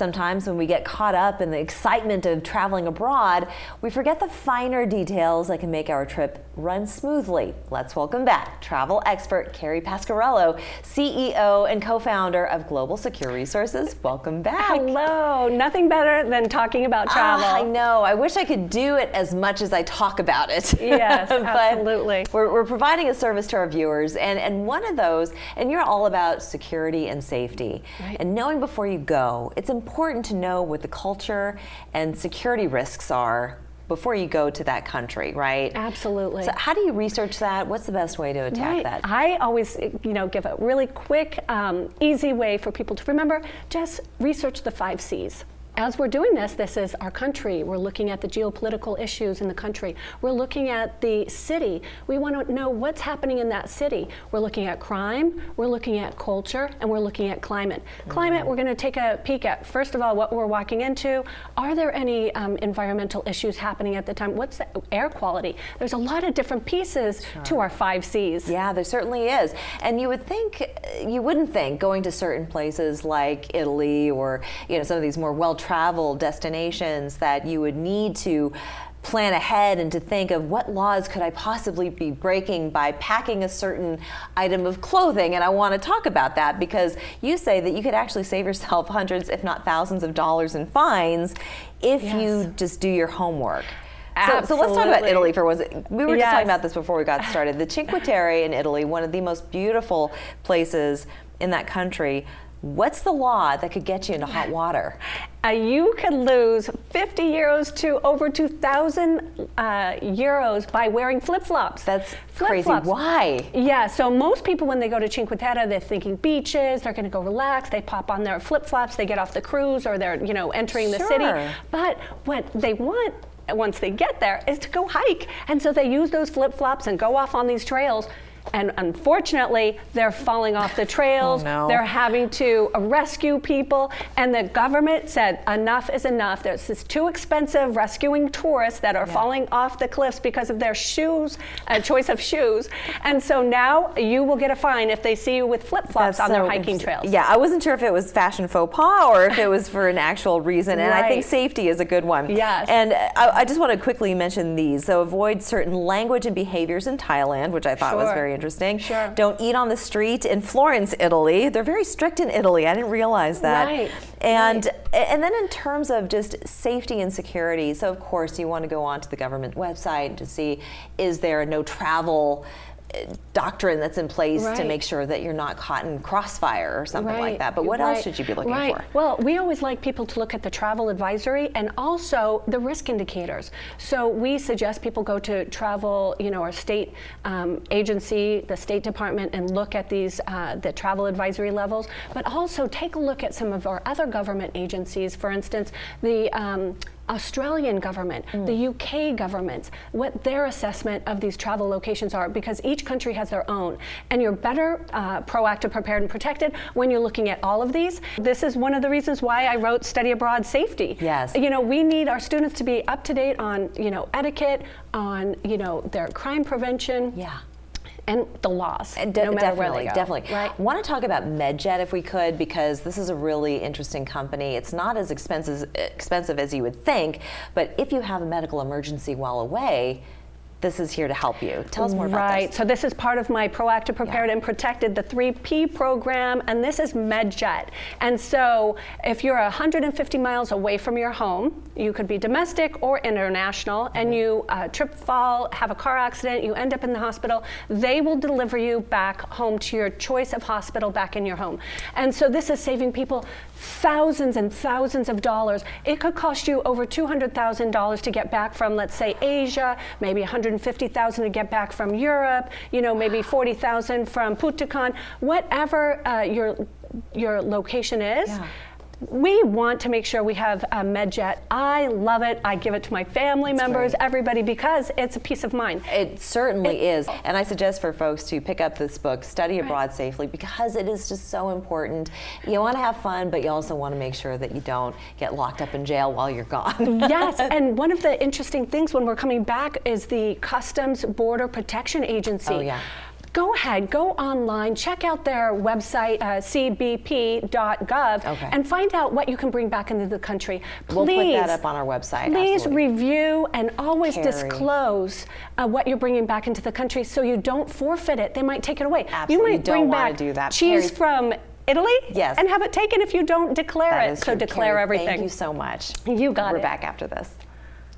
sometimes when we get caught up in the excitement of traveling abroad, we forget the finer details that can make our trip run smoothly. Let's welcome back travel expert Carrie Pasquarello, CEO and co-founder of Global Secure Resources. Welcome back. Hello. Nothing better than talking about travel. I know. I wish I could do it as much as I talk about it. Yes, absolutely. We're providing a service to our viewers, and one of those, and you're all about security and safety. Right. And knowing before you go, it's important to know what the culture and security risks are before you go to that country, right? Absolutely. So how do you research that? What's the best way to attack that? I always, give a really quick, easy way for people to remember. Just research the 5 C's. As we're doing this is our country. We're looking at the geopolitical issues in the country. We're looking at the city. We want to know what's happening in that city. We're looking at crime, we're looking at culture, and we're looking at climate. Climate, we're going to take a peek at, first of all, what we're walking into. Are there any environmental issues happening at the time? What's the air quality? There's a lot of different pieces to our 5 C's. Yeah, there certainly is. And you wouldn't think going to certain places like Italy or some of these more well-traveled destinations that you would need to plan ahead and to think of what laws could I possibly be breaking by packing a certain item of clothing. And I want to talk about that because you say that you could actually save yourself hundreds, if not thousands of dollars in fines if you just do your homework. So let's talk about Italy for once. We were just talking about this before we got started. The Cinque Terre in Italy, one of the most beautiful places in that country. What's the law that could get you into hot water? You could lose 50 euros to over 2,000 euros by wearing flip-flops. That's crazy. Why? Yeah, so most people when they go to Cinque Terre, they're thinking beaches, they're going to go relax, they pop on their flip-flops, they get off the cruise or they're, entering the city. But what they want once they get there is to go hike. And so they use those flip-flops and go off on these trails. And unfortunately, they're falling off the trails. Oh, no. They're having to rescue people. And the government said, enough is enough. This is too expensive rescuing tourists that are falling off the cliffs because of their shoes, choice of shoes. And so now you will get a fine if they see you with flip-flops on their hiking trails. Yeah, I wasn't sure if it was fashion faux pas or if it was for an actual reason. And I think safety is a good one. Yes. And I just want to quickly mention these. So avoid certain language and behaviors in Thailand, which I thought was very interesting. Sure. Don't eat on the street in Florence, Italy. They're very strict in Italy. I didn't realize that. Right. And then in terms of just safety and security, so of course you want to go onto the government website to see, is there a no travel doctrine that's in place to make sure that you're not caught in crossfire or something like that. But what else should you be looking for? Well, we always like people to look at the travel advisory and also the risk indicators. So we suggest people go to travel, our state agency, the State Department, and look at these the travel advisory levels, but also take a look at some of our other government agencies. For instance, the Australian government, the UK governments, what their assessment of these travel locations are, because each country has their own. And you're better proactive, prepared, and protected when you're looking at all of these. This is one of the reasons why I wrote Study Abroad Safety. Yes. We need our students to be up to date on, etiquette, on, their crime prevention. Yeah. And the laws, and no matter where they go. Definitely. Right. I want to talk about MedJet if we could, because this is a really interesting company. It's not as expensive as you would think, but if you have a medical emergency while away, this is here to help you. Tell us more about this. Right, so this is part of my Proactive, Prepared, and Protected, the 3P program, and this is MedJet. And so if you're 150 miles away from your home, you could be domestic or international, and you trip, fall, have a car accident, you end up in the hospital, they will deliver you back home to your choice of hospital back in your home. And so this is saving people thousands and thousands of dollars. It could cost you over $200,000 to get back from, let's say, Asia, maybe $150,000 to get back from Europe, maybe $40,000 from Bhutan, whatever your location is. Yeah. We want to make sure we have a MedJet. I love it. I give it to my family members, everybody, because it's a peace of mind. It certainly is. And I suggest for folks to pick up this book, Study Abroad Safely, because it is just so important. You want to have fun, but you also want to make sure that you don't get locked up in jail while you're gone. Yes, and one of the interesting things when we're coming back is the Customs Border Protection Agency. Oh, yeah. go ahead, go online, check out their website, cbp.gov, and find out what you can bring back into the country. Please, we'll put that up on our website. Please absolutely. review and always disclose what you're bringing back into the country so you don't forfeit it. They might take it away. Absolutely. You might bring back do that. cheese from Italy Yes. and have it taken if you don't declare it. So declare everything. Thank you so much. You got it. We're back after this.